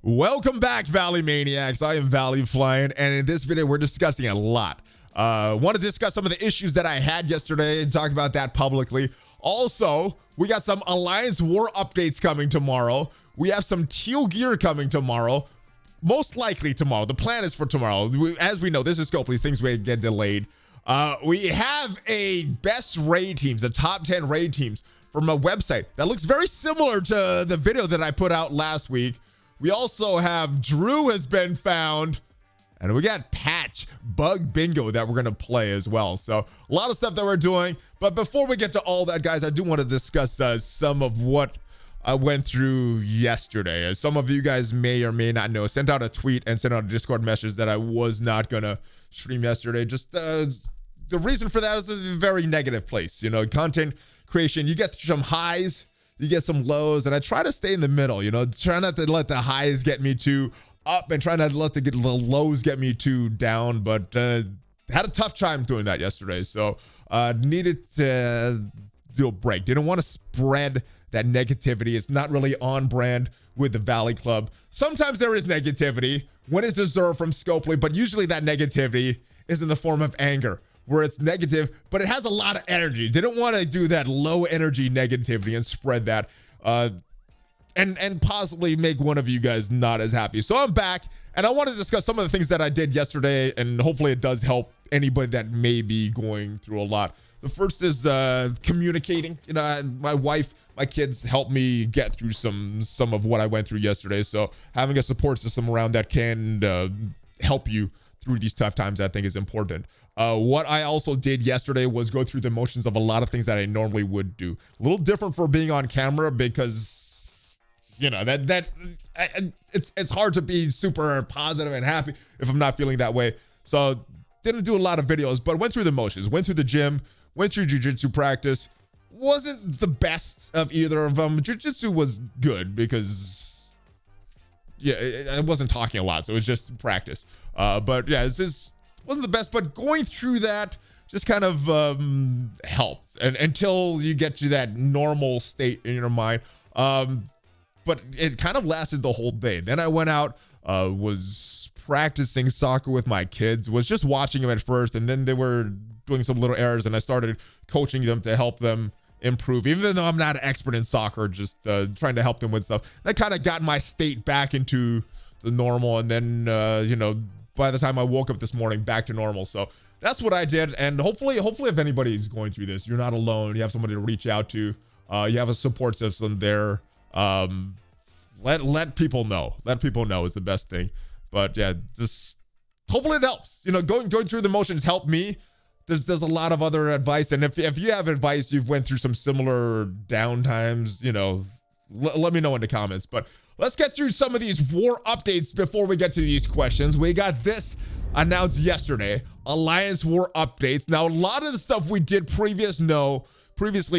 Welcome back, Valley Maniacs. I am ValleyFlyin, and in this video, we're discussing a lot. Want to discuss some of the issues that I had yesterday and talk about that publicly. Also, we got some Alliance War updates coming tomorrow. We have some teal gear coming tomorrow. Most likely tomorrow. The plan is for tomorrow. As we know, this is Scopely. Things may get delayed. We have a best raid teams, the top 10 raid teams from a website that looks very similar to the video that I put out last week. We also have Drew has been found, and we got Patch Bug Bingo that we're going to play as well. So a lot of stuff that we're doing. But before we get to all that, guys, I do want to discuss some of what I went through yesterday. As some of you guys may or may not know, sent out a tweet and sent out a Discord message that I was not going to stream yesterday. Just the reason for that is a very negative place. You know, content creation, you get some highs, you get some lows, and I try to stay in the middle, you know, try not to let the highs get me too up and try not to let the lows get me too down, but had a tough time doing that yesterday. So needed to do a break. Didn't want to spread that negativity. It's not really on brand with the Valley Club. Sometimes there is negativity when it's deserved from Scopely, but usually that negativity is in the form of anger, where it's negative, but it has a lot of energy. Didn't want to do that low energy negativity and spread that and possibly make one of you guys not as happy. So I'm back, and I want to discuss some of the things that I did yesterday, and hopefully it does help anybody that may be going through a lot. The first is communicating. You know, my wife, my kids helped me get through some of what I went through yesterday. So having a support system around that can help you through these tough times, I think, is important. What I also did yesterday was go through the motions of a lot of things that I normally would do. A little different for being on camera because, you know, it's hard to be super positive and happy if I'm not feeling that way. So didn't do a lot of videos, but went through the motions, went through the gym, went through jiu-jitsu practice. Wasn't the best of either of them. Jiu-jitsu was good because, yeah, I wasn't talking a lot, so it was just practice. But yeah, this wasn't the best, but going through that just kind of helped, and until you get to that normal state in your mind. But it kind of lasted the whole day. Then I went out, was practicing soccer with my kids, was just watching them at first, and then they were doing some little errors, and I started coaching them to help them improve, even though I'm not an expert in soccer, just trying to help them with stuff. That kind of got my state back into the normal, and then you know, by the time I woke up this morning, back to normal. So that's what I did, and hopefully if anybody's going through this, you're not alone. You have somebody to reach out to. You have a support system there. Let people know. Let people know is the best thing. But yeah, just hopefully it helps. You know, going through the motions helped me. There's a lot of other advice, and if you have advice, you've went through some similar down times, you know, let me know in the comments. But let's get through some of these war updates before we get to these questions. We got this announced yesterday, Alliance War updates. Now, a lot of the stuff we did previously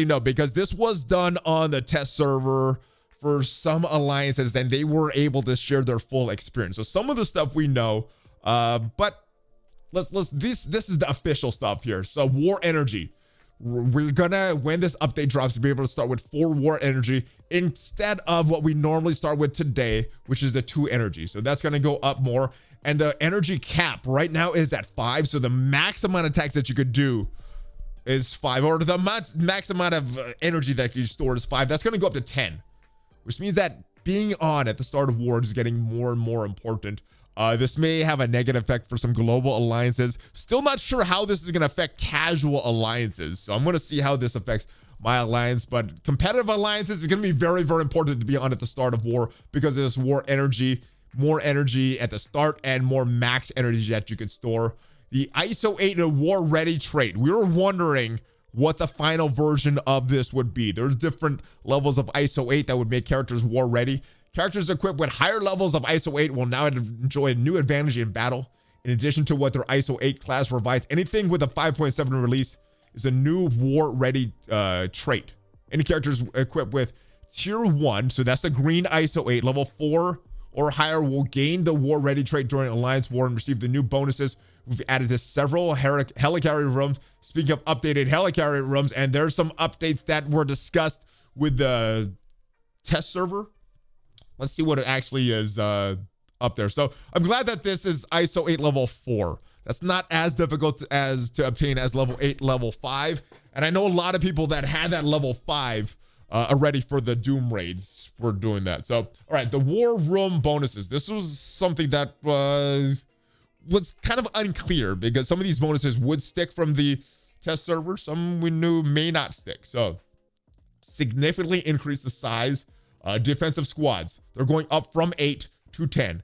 no, because this was done on the test server for some alliances, and they were able to share their full experience. So some of the stuff we know, but this is the official stuff here. So war energy, we're gonna, when this update drops, be able to start with 4 war energy instead of what we normally start with today, which is the 2 energy. So that's gonna go up more, and the energy cap right now is at 5. So the max amount of attacks that you could do is 5, or the max amount of energy that you store is 5. That's gonna go up to 10, which means that being on at the start of war is getting more and more important. This may have a negative effect for some global alliances. Still not sure how this is going to affect casual alliances. So I'm going to see how this affects my alliance. But competitive alliances is going to be very, very important to be on at the start of war because of this war energy, more energy at the start and more max energy that you can store. The ISO 8 and war ready trait. We were wondering what the final version of this would be. There's different levels of ISO 8 that would make characters war ready. Characters equipped with higher levels of ISO 8 will now enjoy a new advantage in battle. In addition to what their ISO 8 class provides, anything with a 5.7 release is a new war-ready trait. Any characters equipped with Tier 1, so that's the green ISO 8, level 4 or higher will gain the war-ready trait during Alliance War and receive the new bonuses. We've added to several helicarrier rooms. Speaking of updated helicarrier rooms, and there's some updates that were discussed with the test server. Let's see what it actually is up there. So I'm glad that this is ISO 8 level 4. That's not as difficult as to obtain as level 8, level 5. And I know a lot of people that had that level 5 are ready for the Doom raids. We're doing that. So, all right, the War Room bonuses. This was something that was kind of unclear because some of these bonuses would stick from the test server. Some we knew may not stick. So, significantly increase the size. Defensive squads. They're going up from 8 to 10.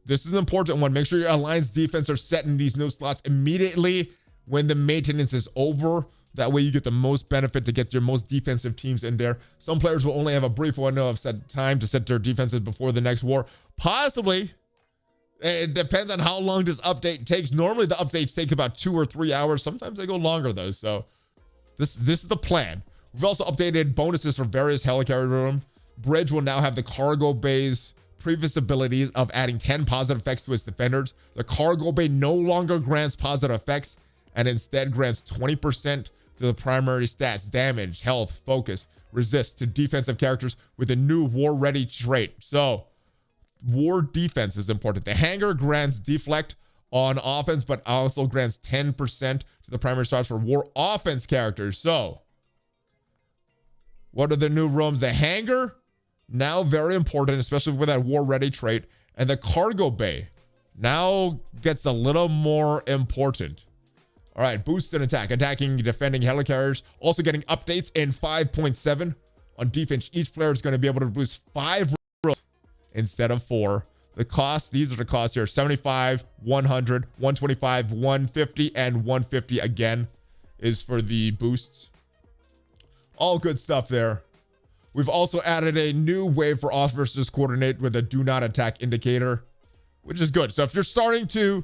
This is an important one. Make sure your alliance defense are set in these new slots immediately when the maintenance is over. That way you get the most benefit to get your most defensive teams in there. Some players will only have a brief window of set time to set their defenses before the next war. Possibly. It depends on how long this update takes. Normally the updates take about 2 or 3 hours. Sometimes they go longer though. So this is the plan. We've also updated bonuses for various helicarrier room. Bridge will now have the cargo bay's previous abilities of adding 10 positive effects to its defenders. The cargo bay no longer grants positive effects and instead grants 20% to the primary stats, damage, health, focus, resist to defensive characters with a new war ready trait. So war defense is important. The hangar grants deflect on offense, but also grants 10% to the primary stats for war offense characters. So what are the new rooms? The hangar, now very important, especially with that war ready trait. And the cargo bay now gets a little more important. All right, boost and attack. Attacking, defending helicarriers. Also getting updates in 5.7. On defense, each player is going to be able to boost 5 rolls instead of 4. The cost, these are the costs here. 75, 100, 125, 150, and 150 again is for the boosts. All good stuff there. We've also added a new way for officers to coordinate with a do not attack indicator, which is good. So if you're starting to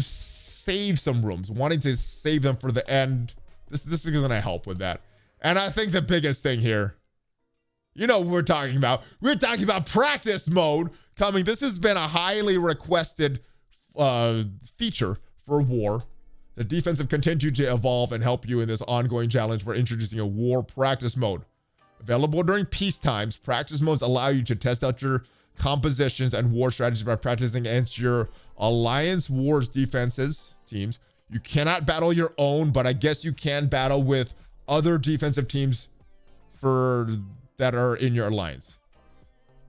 save some rooms, wanting to save them for the end, this is going to help with that. And I think the biggest thing here, you know what we're talking about. We're talking about practice mode coming. This has been a highly requested feature for war. The defense have continued to evolve and help you in this ongoing challenge. We're introducing a war practice mode. Available during peace times, practice modes allow you to test out your compositions and war strategies by practicing against your alliance wars defenses teams. You cannot battle your own, but I guess you can battle with other defensive teams that are in your alliance.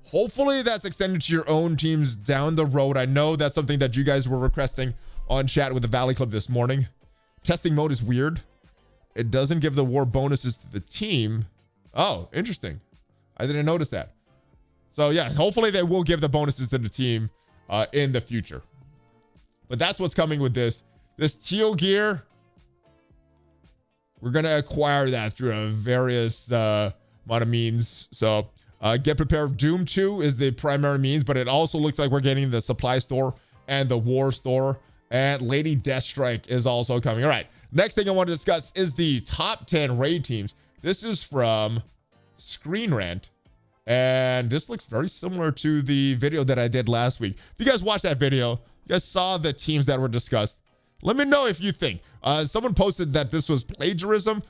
Hopefully that's extended to your own teams down the road. I know that's something that you guys were requesting on chat with the Valley Club this morning. Testing mode is weird. It doesn't give the war bonuses to the team. Oh, interesting. I didn't notice that. So yeah, hopefully they will give the bonuses to the team in the future. But that's what's coming with this. This teal gear, we're going to acquire that through a various amount of means. So get prepared. Doom 2 is the primary means, but it also looks like we're getting the supply store and the war store. And Lady Deathstrike is also coming. All right. Next thing I want to discuss is the top 10 raid teams. This is from Screen Rant. And this looks very similar to the video that I did last week. If you guys watched that video, you guys saw the teams that were discussed. Let me know if you think. Someone posted that this was plagiarism.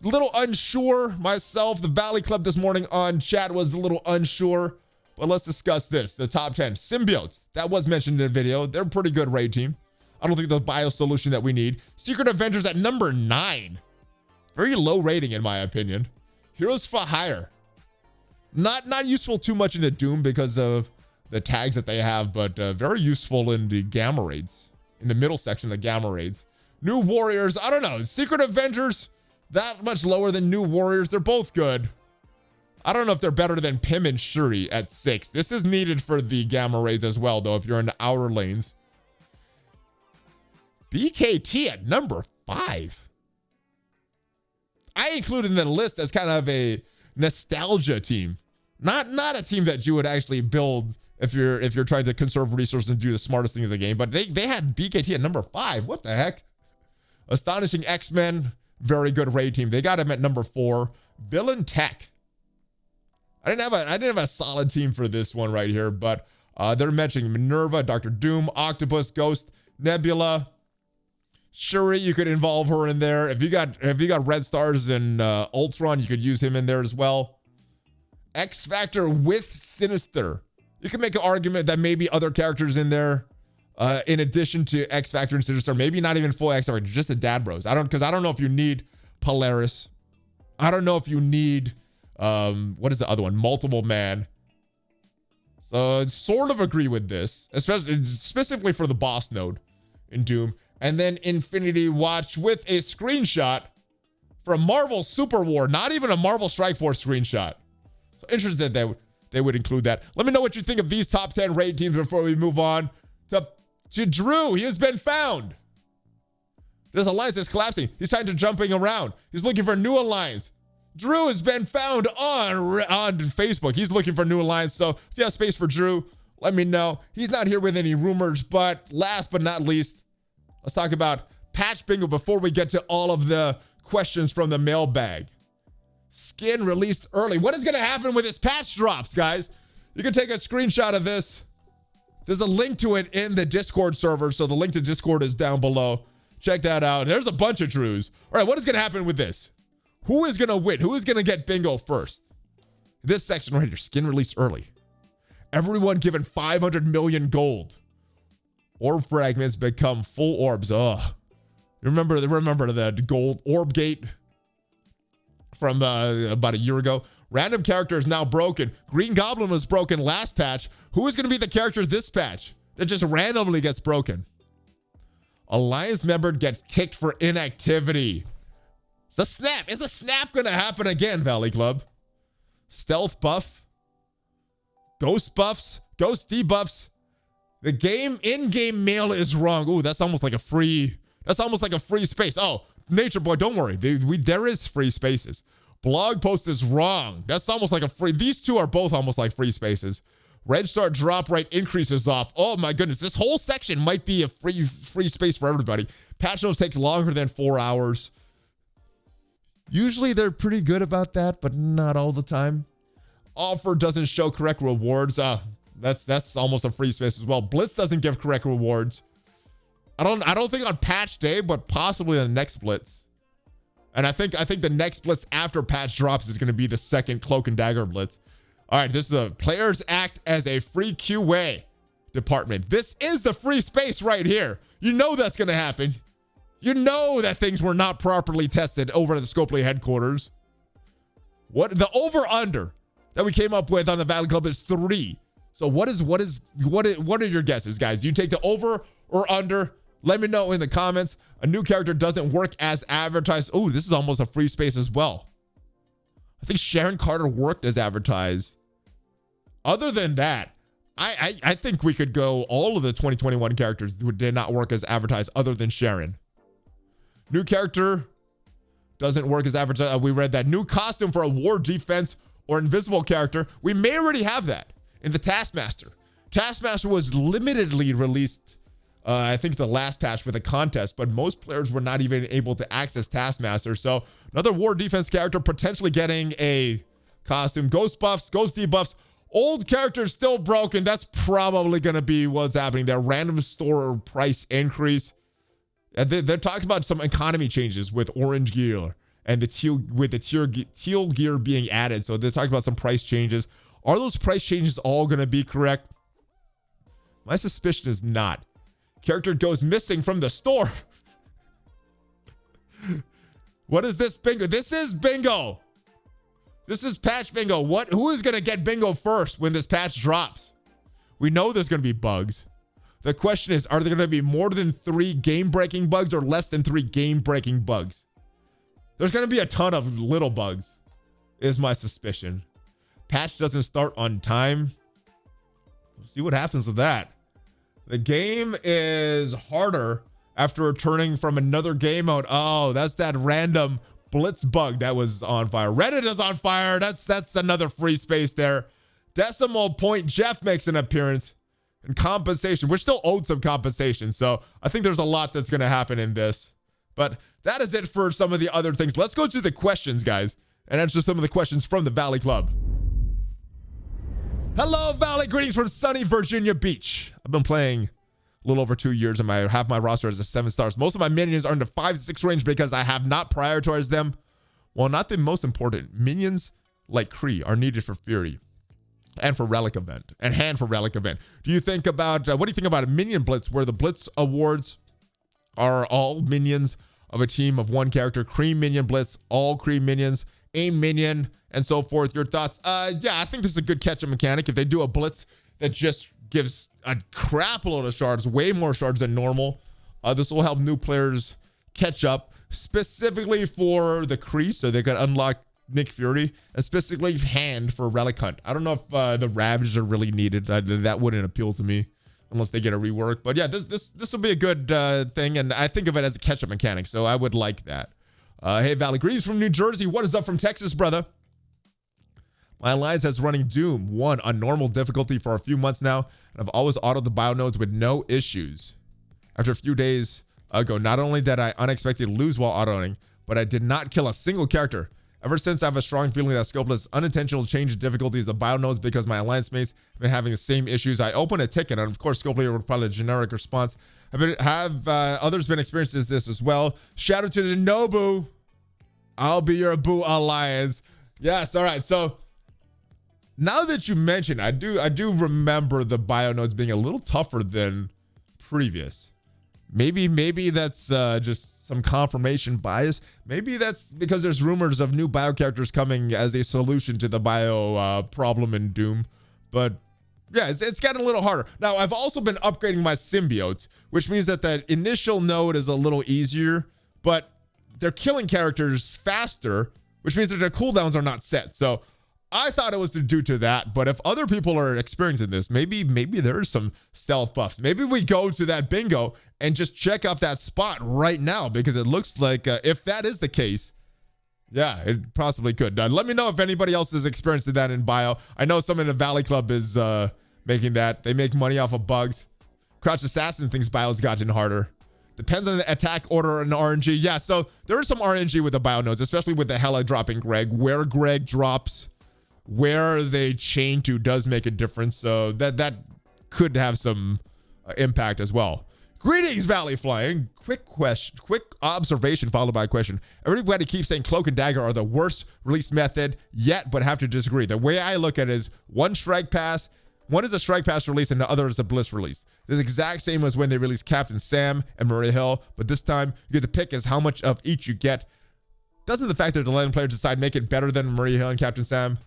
A little unsure myself. The Valley Club this morning on chat was a little unsure. But let's discuss this. The top 10. Symbiotes. That was mentioned in the video. They're a pretty good raid team. I don't think the bio solution that we need. Secret Avengers at number 9. Very low rating in my opinion. Heroes for Hire. Not useful too much in the Doom because of the tags that they have, but very useful in the Gamma raids. In the middle section of the Gamma raids. New Warriors. I don't know. Secret Avengers, that much lower than New Warriors. They're both good. I don't know if they're better than Pym and Shuri at 6. This is needed for the Gamma raids as well, though, if you're in the outer lanes. BKT at number 5. I included in the list as kind of a nostalgia team. Not a team that you would actually build if you're trying to conserve resources and do the smartest thing in the game. But they had BKT at number 5. What the heck? Astonishing X-Men, very good raid team. They got him at number 4. Villain Tech. I didn't have a solid team for this one right here, but they're mentioning Minerva, Dr. Doom, Octopus, Ghost, Nebula. Shuri, you could involve her in there. If you got Red Stars and Ultron, you could use him in there as well. X Factor with Sinister. You can make an argument that maybe other characters in there, in addition to X Factor and Sinister, maybe not even full X Factor, just the Dad Bros. I don't know if you need Polaris. I don't know if you need, what is the other one? Multiple Man. So sort of agree with this, especially specifically for the boss node in Doom. And then Infinity Watch with a screenshot from Marvel Super War, not even a Marvel Strike Force screenshot. So interested that they would include that. Let me know what you think of these top 10 raid teams before we move on to Drew. He has been found. This alliance is collapsing. He's time to jumping around. He's looking for new alliance. Drew has been found on Facebook. He's looking for new alliance. So if you have space for Drew, let me know. He's not here with any rumors, but last but not least, let's talk about Patch Bingo before we get to all of the questions from the mailbag. Skin released early. What is going to happen with his patch drops, guys? You can take a screenshot of this. There's a link to it in the Discord server, so the link to Discord is down below. Check that out. There's a bunch of Drews. All right, what is going to happen with this? Who is going to win? Who is going to get bingo first? This section right here, skin released early. Everyone given 500 million gold. Orb fragments become full orbs. Ugh. Remember the gold orb gate from about a year ago? Random character is now broken. Green Goblin was broken last patch. Who is going to be the character this patch that just randomly gets broken? Alliance member gets kicked for inactivity. It's a snap. Is a snap going to happen again, Valley Club? Stealth buff. Ghost buffs. Ghost debuffs. The in-game mail is wrong. Ooh, that's almost like a free space. Oh, Nature Boy, don't worry. There is free spaces. Blog post is wrong. That's almost like a free. These two are both almost like free spaces. Red Star drop rate increases off. Oh my goodness. This whole section might be a free space for everybody. Patch notes take longer than 4 hours. Usually they're pretty good about that, but not all the time. Offer doesn't show correct rewards. That's almost a free space as well. Blitz doesn't give correct rewards. I don't think on patch day, but possibly the next Blitz. And I think the next Blitz after patch drops is going to be the second Cloak and Dagger Blitz. All right, this is a players act as a free QA department. This is the free space right here. You know that's going to happen. You know that things were not properly tested over at the Scopely headquarters. What the over-under that we came up with on the Valley Club is 3. So what are your guesses, guys? Do you take the over or under? Let me know in the comments. A new character doesn't work as advertised. Oh, this is almost a free space as well. I think Sharon Carter worked as advertised. Other than that, I think we could go all of the 2021 characters who did not work as advertised other than Sharon. New character doesn't work as advertised. We read that. New costume for a war defense or invisible character. We may already have that in the Taskmaster. Taskmaster was limitedly released, I think the last patch with a contest, but most players were not even able to access Taskmaster. So another war defense character potentially getting a costume. Ghost buffs, ghost debuffs. Old characters still broken. That's probably going to be what's happening there. Random store price increase. They're talking about some economy changes with orange gear and the teal gear being added. So they're talking about some price changes. Are those price changes all going to be correct? My suspicion is not. Character goes missing from the store. What is this bingo? This is bingo. This is patch bingo. Who is going to get bingo first when this patch drops? We know there's going to be bugs. The question is, are there going to be more than 3 game-breaking bugs or less than 3 game-breaking bugs? There's going to be a ton of little bugs, is my suspicion. Patch doesn't start on time. We'll see what happens with that. The game is harder after returning from another game mode. Oh, that's that random Blitz bug that was on fire. Reddit is on fire. That's another free space there. Decimal Point Jeff makes an appearance. And compensation. We're still owed some compensation. So I think there's a lot that's going to happen in this. But that is it for some of the other things. Let's go to the questions, guys, and answer some of the questions from the Valley Club. Hello, Valley. Greetings from sunny Virginia Beach. I've been playing a little over 2 years, and I have my roster as a 7 stars. Most of my minions are in the 5 to 6 range because I have not prioritized them. Well, not the most important. Minions like Kree are needed for Fury and for Relic Event and Hand for Relic Event. Do you think about, what do you think about a Minion Blitz where the Blitz awards are all minions of a team of one character? Kree Minion Blitz, all Kree minions, a minion, and so forth. Your thoughts? Yeah, I think this is a good catch-up mechanic. If they do a Blitz that just gives a crap load of shards, way more shards than normal, this will help new players catch up, specifically for the Kree, so they can unlock Nick Fury, and specifically Hand for Relic Hunt. I don't know if the Ravage are really needed. That wouldn't appeal to me unless they get a rework. But yeah, this will be a good thing, and I think of it as a catch-up mechanic, so I would like that. Hey, Valley, greetings from New Jersey. What is up from Texas, brother? My alliance has running Doom 1 on normal difficulty for a few months now, and I've always autoed the bio nodes with no issues. After a few days ago, not only did I unexpectedly lose while autoing, but I did not kill a single character. Ever since, I have a strong feeling that Scopeless unintentional change in difficulties of bio nodes because my alliance mates have been having the same issues. I opened a ticket, and of course, Scopeless would probably a generic response. Have others been experiencing this as well? Shout out to the Nobu. I'll be your Boo Alliance. Yes, all right. So now that you mention, I do remember the bio nodes being a little tougher than previous. Maybe that's just some confirmation bias. Maybe that's because there's rumors of new bio characters coming as a solution to the bio problem in Doom. But yeah, it's gotten a little harder. Now, I've also been upgrading my symbiotes, which means that that initial node is a little easier, but they're killing characters faster, which means that their cooldowns are not set. So I thought it was due to that, but if other people are experiencing this, maybe there is some stealth buffs. Maybe we go to that bingo and just check off that spot right now, because it looks like if that is the case, yeah, it possibly could. Let me know if anybody else is experiencing that in bio. I know someone in the Valley Club is making that. They make money off of bugs. Crouch Assassin thinks bio's gotten harder. Depends on the attack order and RNG. Yeah, so there is some RNG with the bio nodes, especially with the Hela dropping Greg. Where Greg drops, where they chain to does make a difference. So that could have some impact as well. Greetings, ValleyFlyin. Quick observation followed by a question. Everybody keeps saying Cloak and Dagger are the worst release method yet, but have to disagree. The way I look at it is one Strike Pass, one is a Strike Pass release and the other is a Bliss release. It's the exact same as when they released Captain Sam and Maria Hill, but this time you get to pick as how much of each you get. Doesn't the fact that the letting players decide make it better than Maria Hill and Captain Sam?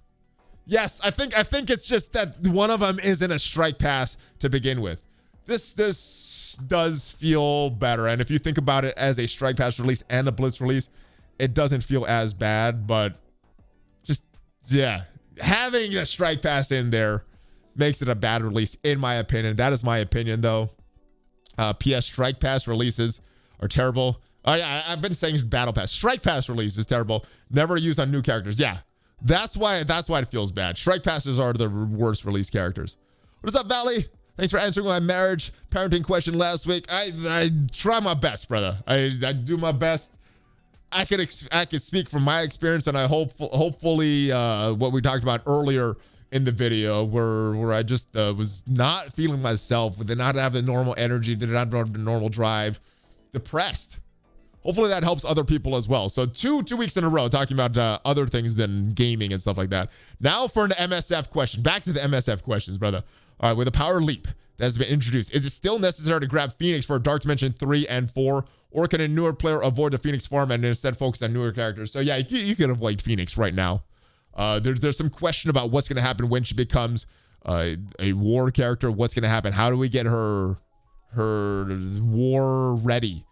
Yes, I think it's just that one of them isn't a Strike Pass to begin with. This does feel better, and if you think about it as a Strike Pass release and a Blitz release, it doesn't feel as bad. But just, yeah, having a Strike Pass in there makes it a bad release, in my opinion. That is my opinion, though. PS Strike Pass releases are terrible. Oh yeah, I've been saying Battle Pass. Strike Pass release is terrible. Never used on new characters. Yeah, that's why it feels bad. Strike Passes are the worst release characters. What is up, Valley? Thanks for answering my marriage parenting question last week. I try my best, brother. I do my best. I could speak from my experience, and I hopefully what we talked about earlier in the video, where I just was not feeling myself, did not have the normal energy, did not have the normal drive, depressed. Hopefully that helps other people as well. So two weeks in a row talking about other things than gaming and stuff like that. Now for an MSF question. Back to the MSF questions, brother. All right, with a power leap that has been introduced, is it still necessary to grab Phoenix for Dark Dimension 3 and 4? Or can a newer player avoid the Phoenix farm and instead focus on newer characters? So yeah, you can avoid Phoenix right now. There's some question about what's going to happen when she becomes a war character. What's going to happen? How do we get her war ready?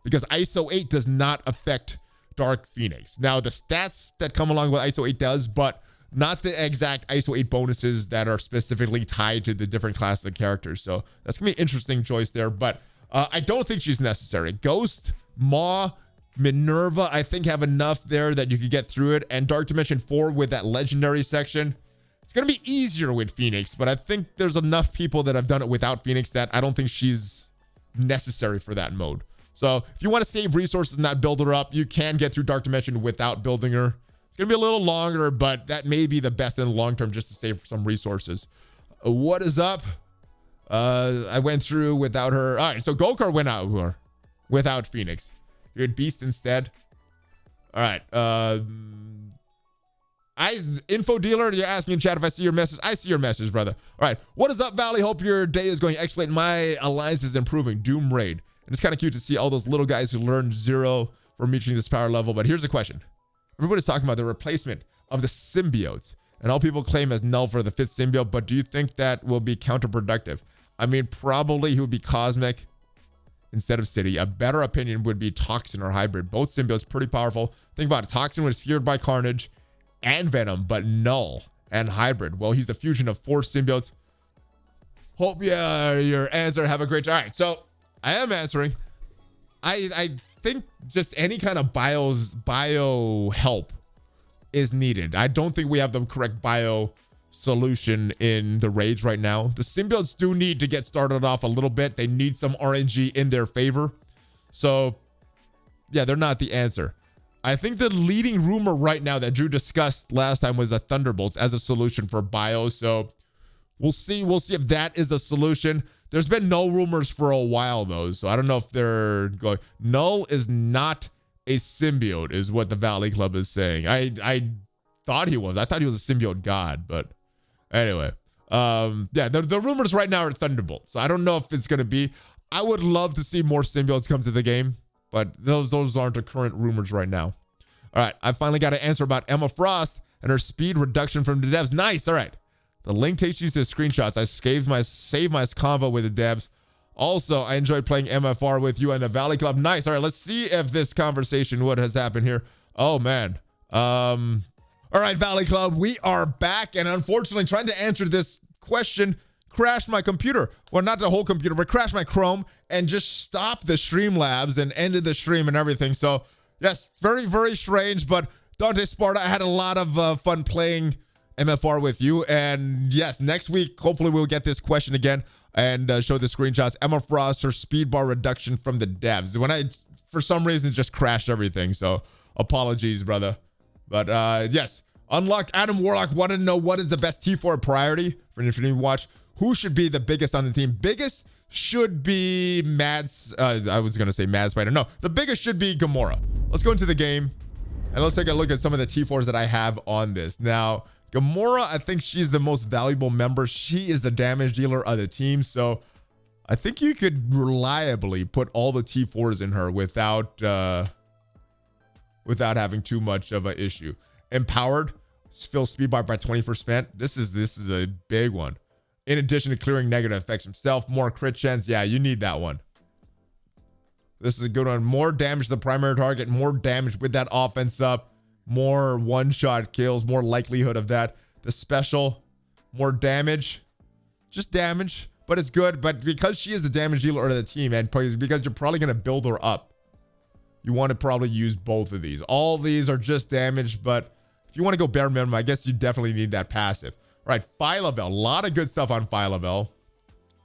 Because ISO 8 does not affect Dark Phoenix. Now, the stats that come along with ISO 8 does, but not the exact ISO 8 bonuses that are specifically tied to the different classes of characters. So that's going to be an interesting choice there. But I don't think she's necessary. Ghost, Maw, Minerva, I think have enough there that you could get through it. And Dark Dimension 4 with that legendary section, it's going to be easier with Phoenix. But I think there's enough people that have done it without Phoenix that I don't think she's necessary for that mode. So if you want to save resources and not build her up, you can get through Dark Dimension without building her. It's going to be a little longer, but that may be the best in the long term just to save some resources. What is up? I went through without her. All right, so Gokar went out her without Phoenix. You're at Beast instead. All right. I Info dealer, you're asking in chat if I see your message. I see your message, brother. All right. What is up, Valley? Hope your day is going excellent. My alliance is improving. Doom Raid. And it's kind of cute to see all those little guys who learned 0 from reaching this power level. But here's the question. Everybody's talking about the replacement of the symbiotes. And all people claim as null for the 5th symbiote. But do you think that will be counterproductive? I mean, probably he would be Cosmic instead of City. A better opinion would be Toxin or Hybrid. Both symbiotes pretty powerful. Think about it. Toxin was feared by Carnage and Venom, but Null and Hybrid. Well, he's the fusion of 4 symbiotes. Hope your answer. Have a great time. All right, so I am answering. I think just any kind of bio help is needed. I don't think we have the correct bio solution in the raids right now. The symbiotes do need to get started off a little bit. They need some RNG in their favor. So yeah, they're not the answer. I think the leading rumor right now that Drew discussed last time was a Thunderbolts as a solution for bio. So we'll see if that is a solution. There's been no rumors for a while though, so I don't know if they're going. Null is not a symbiote, is what the Valley Club is saying. I thought he was. I thought he was a symbiote god, but anyway. Yeah, the rumors right now are Thunderbolts. So I don't know if it's gonna be. I would love to see more symbiotes come to the game, but those aren't the current rumors right now. All right, I finally got an answer about Emma Frost and her speed reduction from the devs. Nice. All right. The link takes you to the screenshots. I saved my convo with the devs. Also, I enjoyed playing MFR with you and the Valley Club. Nice. All right, let's see if this conversation, what has happened here. Oh, man. All right, Valley Club, we are back. And unfortunately, trying to answer this question crashed my computer. Well, not the whole computer, but crashed my Chrome and just stopped the Streamlabs and ended the stream and everything. So, yes, very, very strange. But Dante Sparta, I had a lot of fun playing MFR with you. And yes, next week, hopefully we'll get this question again and show the screenshots. Emma Frost, her speed bar reduction from the devs. When I, for some reason, just crashed everything. So apologies, brother. But yes, Unlock Adam Warlock wanted to know what is the best T4 priority for Infinity Watch. Who should be the biggest on the team? Biggest should be Mads. I was going to say Mad Spider. No, the biggest should be Gamora. Let's go into the game and let's take a look at some of the T4s that I have on this. Now, Gamora, I think she's the most valuable member. She is the damage dealer of the team. So I think you could reliably put all the T4s in her without having too much of an issue. Empowered, fill speed bar by 20%. This is a big one. In addition to clearing negative effects himself, more crit chance. Yeah, you need that one. This is a good one. More damage to the primary target, more damage with that offense up. More one-shot kills, more likelihood of that. The special, more damage. Just damage, but it's good. But because she is the damage dealer of the team, and because you're probably going to build her up, you want to probably use both of these. All these are just damage, but if you want to go bare minimum, I guess you definitely need that passive. All right, Phylavel. A lot of good stuff on Phylavel.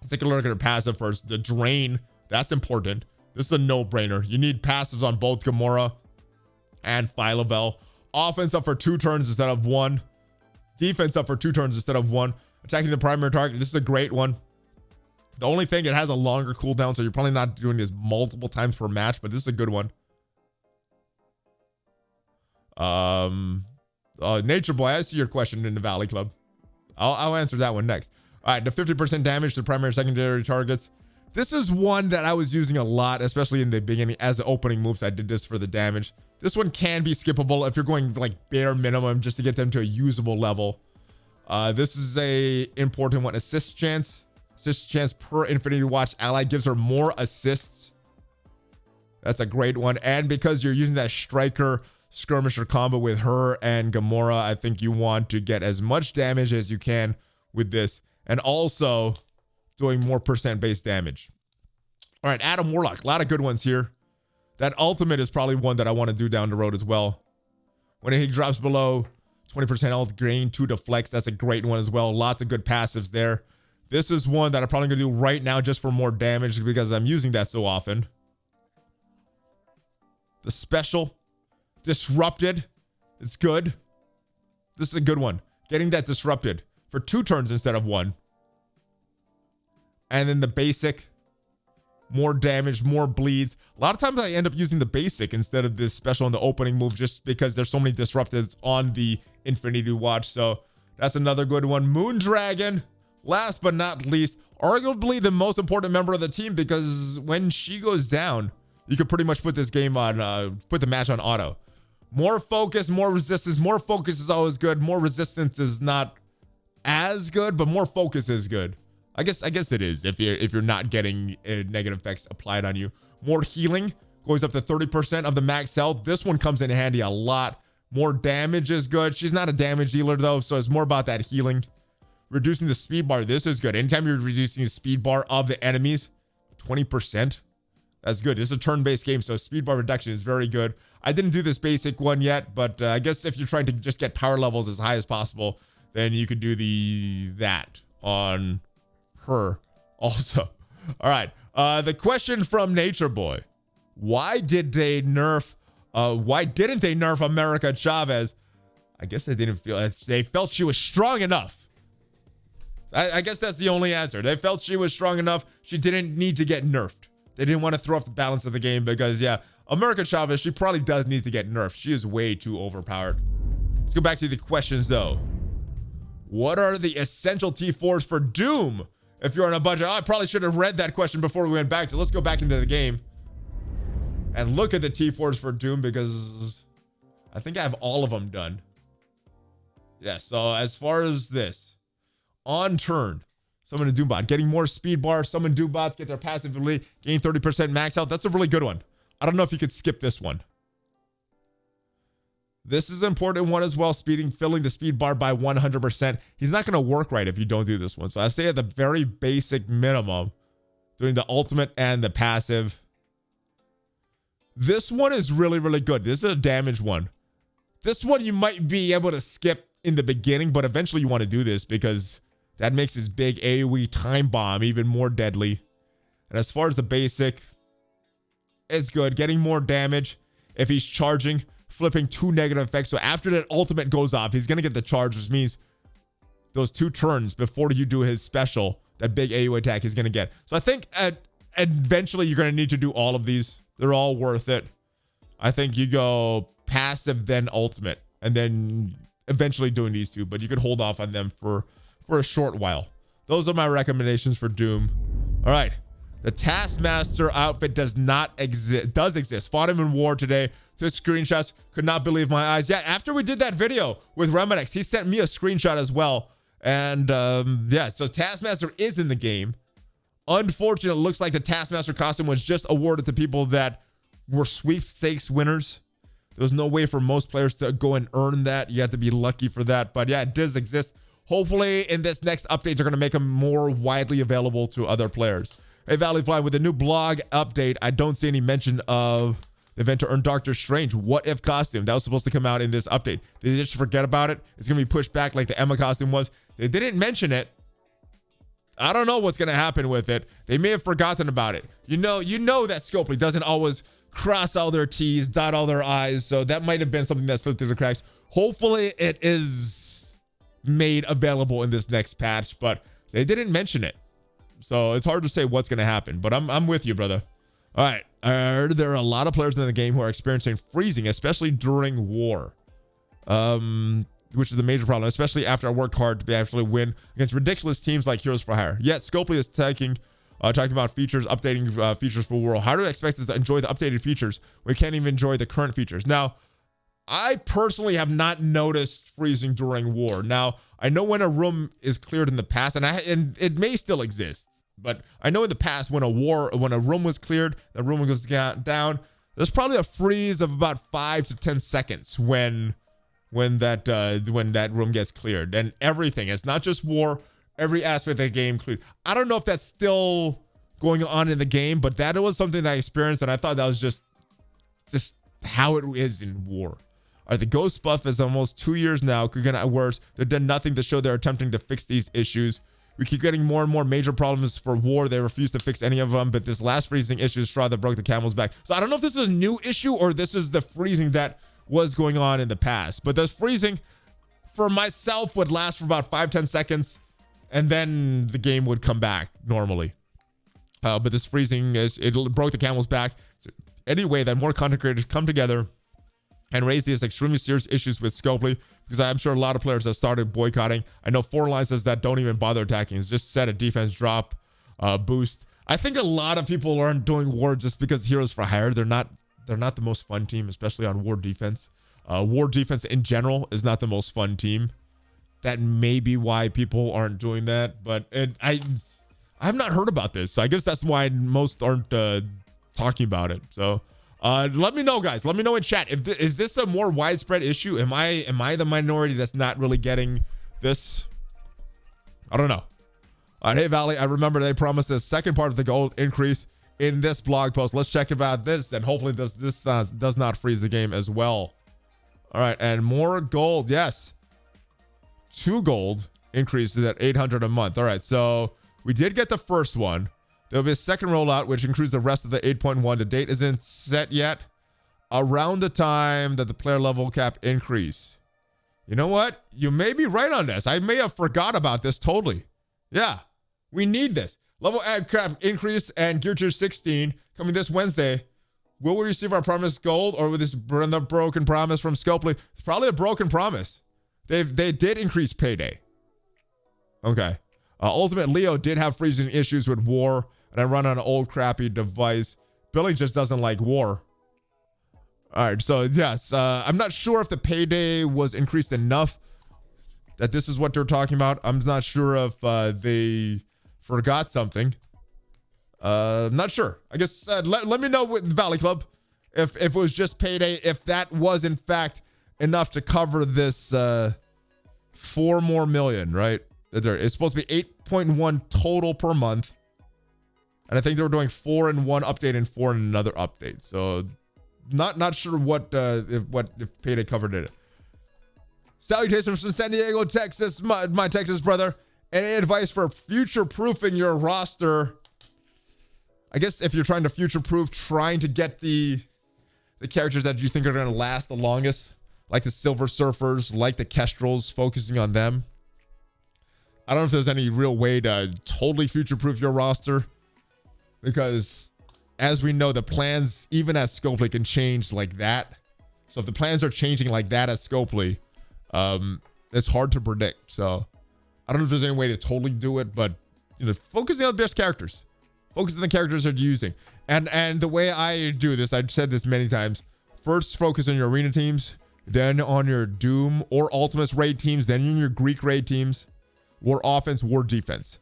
Let's take a look at her passive first. The Drain, that's important. This is a no-brainer. You need passives on both Gamora and Phylavel. Offense up for 2 turns instead of 1. Defense up for 2 turns instead of 1. Attacking the primary target. This is a great one. The only thing, it has a longer cooldown, so you're probably not doing this multiple times per match, but this is a good one. Nature Boy, I see your question in the Valley Club. I'll answer that one next. All right, the 50% damage to primary and secondary targets. This is one that I was using a lot, especially in the beginning as the opening moves. I did this for the damage. This one can be skippable if you're going like bare minimum just to get them to a usable level. This is a important one. Assist chance. Assist chance per Infinity Watch ally gives her more assists. That's a great one. And because you're using that striker skirmisher combo with her and Gamora, I think you want to get as much damage as you can with this. And also doing more percent base damage. All right, Adam Warlock. A lot of good ones here. That ultimate is probably one that I want to do down the road as well. When he drops below 20% health gain, 2 deflects. That's a great one as well. Lots of good passives there. This is one that I'm probably going to do right now just for more damage because I'm using that so often. The special. Disrupted. It's good. This is a good one. Getting that disrupted for 2 turns instead of 1. And then the basic. More damage, more bleeds. A lot of times I end up using the basic instead of this special in the opening move just because there's so many disruptors on the Infinity Watch. So that's another good one. Moondragon, last but not least, arguably the most important member of the team, because when she goes down, you could pretty much put this game on, put the match on auto. More focus, more resistance. More focus is always good. More resistance is not as good, but more focus is good. I guess it is if you're not getting negative effects applied on you. More healing goes up to 30% of the max health. This one comes in handy a lot. More damage is good. She's not a damage dealer though, so it's more about that healing. Reducing the speed bar. This is good. Anytime you're reducing the speed bar of the enemies, 20%. That's good. This is a turn-based game, so speed bar reduction is very good. I didn't do this basic one yet, but I guess if you're trying to just get power levels as high as possible, then you could do that on her also. All right. The question from Nature Boy: why didn't they nerf America Chavez? I guess they felt she was strong enough. I guess that's the only answer. They felt she was strong enough. She didn't need to get nerfed. They didn't want to throw off the balance of the game because, yeah, America Chavez, she probably does need to get nerfed. She is way too overpowered. Let's go back to the questions, though. What are the essential T4s for Doom if you're on a budget? Oh, I probably should have read that question before we went back to. Let's go back into the game and look at the T4s for Doom, because I think I have all of them done. Yeah, so as far as this, on turn, summon a Doombot, getting more speed bar, summon Doombots, get their passive ability, gain 30% max health. That's a really good one. I don't know if you could skip this one. This is an important one as well, filling the speed bar by 100%. He's not going to work right if you don't do this one. So I say at the very basic minimum, doing the ultimate and the passive. This one is really, really good. This is a damage one. This one you might be able to skip in the beginning, but eventually you want to do this because that makes his big AoE time bomb even more deadly. And as far as the basic, it's good. Getting more damage if he's charging, flipping 2 negative effects. So after that ultimate goes off, he's going to get the charge, which means those 2 turns before you do his special, that big AoE attack he's going to get. So I think eventually you're going to need to do all of these. They're all worth it. I think you go passive, then ultimate, and then eventually doing these 2, but you could hold off on them for a short while. Those are my recommendations for Doom. All right. The Taskmaster outfit does exist. Fought him in war today. Took screenshots. Could not believe my eyes. Yeah, after we did that video with Remedex, he sent me a screenshot as well. And yeah, so Taskmaster is in the game. Unfortunately, it looks like the Taskmaster costume was just awarded to people that were sweepstakes winners. There was no way for most players to go and earn that. You have to be lucky for that. But yeah, it does exist. Hopefully, in this next update, they're going to make them more widely available to other players. Hey, ValleyFlyin, with the new blog update, I don't see any mention of the event to earn Doctor Strange What If costume. That was supposed to come out in this update. Did they just forget about it? It's going to be pushed back like the Emma costume was. They didn't mention it. I don't know what's going to happen with it. They may have forgotten about it. You know that Scopely doesn't always cross all their T's, dot all their I's. So that might have been something that slipped through the cracks. Hopefully it is made available in this next patch, but they didn't mention it. So it's hard to say what's going to happen, but I'm with you, brother. All right. There are a lot of players in the game who are experiencing freezing, especially during war, which is a major problem, especially after I worked hard to actually win against ridiculous teams like Heroes for Hire. Yet Scopely is talking about features, updating features for World. How do I expect us to enjoy the updated features? We can't even enjoy the current features. Now, I personally have not noticed freezing during war. Now, I know when a room is cleared in the past, and it may still exist, but I know in the past when a room was cleared, the room goes down. There's probably a freeze of about 5 to 10 seconds when that room gets cleared, and everything. It's not just war. Every aspect of the game cleared. I don't know if that's still going on in the game, but that was something I experienced, and I thought that was just how it is in war. All right, the Ghost buff is almost 2 years now. Could get worse. They've done nothing to show they're attempting to fix these issues. We keep getting more and more major problems for war. They refuse to fix any of them, but this last freezing issue is straw that broke the camel's back. So I don't know if this is a new issue or this is the freezing that was going on in the past. But this freezing, for myself, would last for about 5-10 seconds, and then the game would come back normally. But this freezing, it broke the camel's back. So anyway, that more content creators come together and raise these extremely serious issues with Scopely. because I'm sure a lot of players have started boycotting. I know 4line says that don't even bother attacking. It's just set a defense drop boost. I think a lot of people aren't doing war just because Heroes for Hire. They're not the most fun team, especially on war defense. War defense in general is not the most fun team. That may be why people aren't doing that, but I have not heard about this, so I guess that's why most aren't talking about it. So let me know, guys. Let me know in chat. Is this a more widespread issue? Am I the minority that's not really getting this? I don't know. Hey, Valley, I remember they promised a second part of the gold increase in this blog post. Let's check about this, and hopefully this does not freeze the game as well. All right, and more gold. Yes. 2 gold increases at 800 a month. All right, so we did get the first one. There'll be a second rollout, which includes the rest of the 8.1. The date isn't set yet. Around the time that the player level cap increase. You know what? You may be right on this. I may have forgot about this totally. Yeah, we need this. Level ad cap increase and Gear Tier 16 coming this Wednesday. Will we receive our promised gold, or will this burn the broken promise from Scopely? It's probably a broken promise. They did increase payday. Okay. Ultimate Leo did have freezing issues with war, and I run on an old crappy device. Billy just doesn't like war. All right, so yes, I'm not sure if the payday was increased enough that this is what they're talking about. I'm not sure if they forgot something. I'm not sure. I guess let me know with Valley Club if it was just payday, if that was in fact enough to cover this 4 more million, right? It's supposed to be 8.1 total per month. And I think they were doing 4 in one update and 4 in another update. So not sure what if payday covered it. Salutations from San Diego, Texas, my Texas brother. Any advice for future-proofing your roster? I guess if you're trying to future-proof, trying to get the characters that you think are going to last the longest, like the Silver Surfers, like the Kestrels, focusing on them. I don't know if there's any real way to totally future-proof your roster, because as we know, the plans, even at Scopely, can change like that. So if the plans are changing like that at Scopely, it's hard to predict. So I don't know if there's any way to totally do it, but focusing on the best characters, focus on the characters that you're using. And the way I do this, I've said this many times, first focus on your arena teams, then on your Doom or Ultimates raid teams, then on your Greek raid teams, war offense, war defense.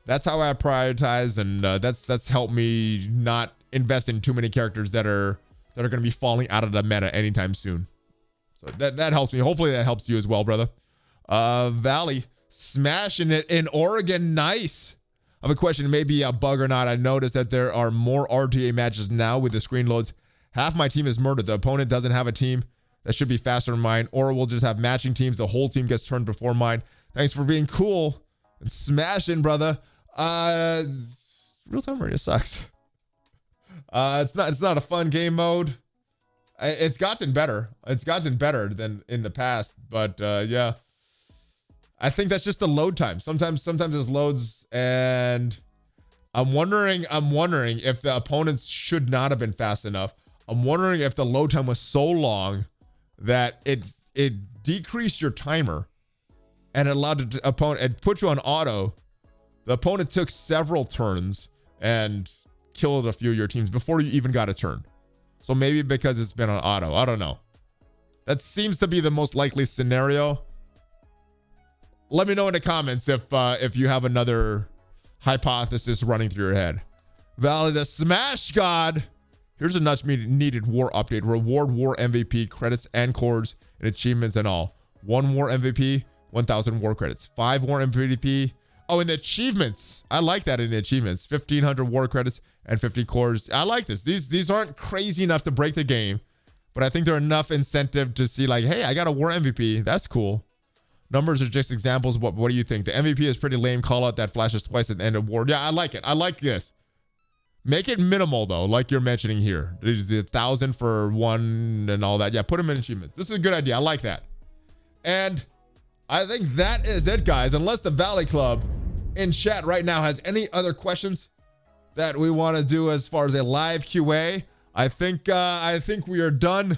That's how I prioritize, and that's helped me not invest in too many characters that are going to be falling out of the meta anytime soon. So that helps me. Hopefully that helps you as well, brother. Valley smashing it in Oregon. Nice. I have a question. It may be a bug or not. I noticed that there are more RTA matches now with the screen loads. Half my team is murdered. The opponent doesn't have a team that should be faster than mine, or we'll just have matching teams. The whole team gets turned before mine. Thanks for being cool and smashing, brother. Real-time radio sucks. It's not a fun game mode. It's gotten better. It's gotten better than in the past, but yeah. I think that's just the load time. Sometimes it's loads, and I'm wondering if the opponents should not have been fast enough. I'm wondering if the load time was so long that it decreased your timer and allowed the opponent and put you on auto. The opponent took several turns and killed a few of your teams before you even got a turn. So maybe because it's been on auto. I don't know. That seems to be the most likely scenario. Let me know in the comments if you have another hypothesis running through your head. Valid the Smash God. Here's a much needed war update. Reward war MVP credits and cores and achievements and all. 1 war MVP, 1,000 war credits. 5 war MVP. Oh, and the achievements. I like that in the achievements. 1,500 war credits and 50 cores. I like this. These aren't crazy enough to break the game, but I think they're enough incentive to see like, hey, I got a war MVP. That's cool. Numbers are just examples. What do you think? The MVP is pretty lame call out that flashes twice at the end of war. Yeah, I like it. I like this. Make it minimal though, like you're mentioning here. There's the 1,000 for 1 and all that. Yeah, put them in achievements. This is a good idea. I like that. And I think that is it, guys. Unless the Valley Club in chat right now has any other questions that we want to do as far as a live QA, I think we are done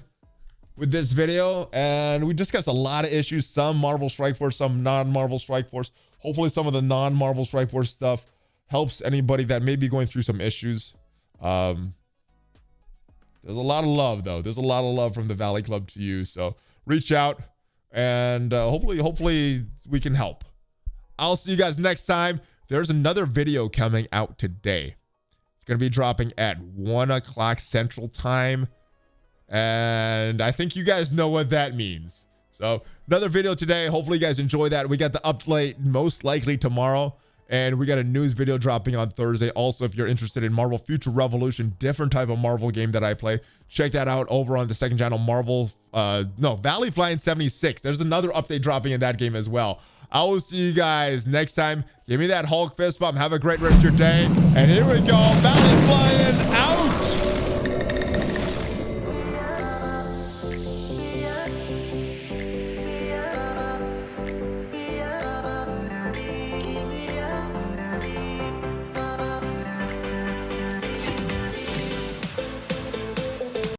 with this video, and we discussed a lot of issues, some Marvel Strike Force, some non-Marvel Strike Force. Hopefully some of the non-Marvel Strike Force stuff helps anybody that may be going through some issues. There's a lot of love, though. There's a lot of love from the Valley Club to you, so reach out, and hopefully we can help. I'll see you guys next time. There's another video coming out today. It's going to be dropping at 1 o'clock Central Time. And I think you guys know what that means. So another video today. Hopefully you guys enjoy that. We got the update most likely tomorrow. And we got a news video dropping on Thursday. Also, if you're interested in Marvel Future Revolution, different type of Marvel game that I play, check that out over on the second channel, ValleyFlyin 76. There's another update dropping in that game as well. I will see you guys next time. Give me that Hulk fist bump. Have a great rest of your day. And here we go. ValleyFlyin out.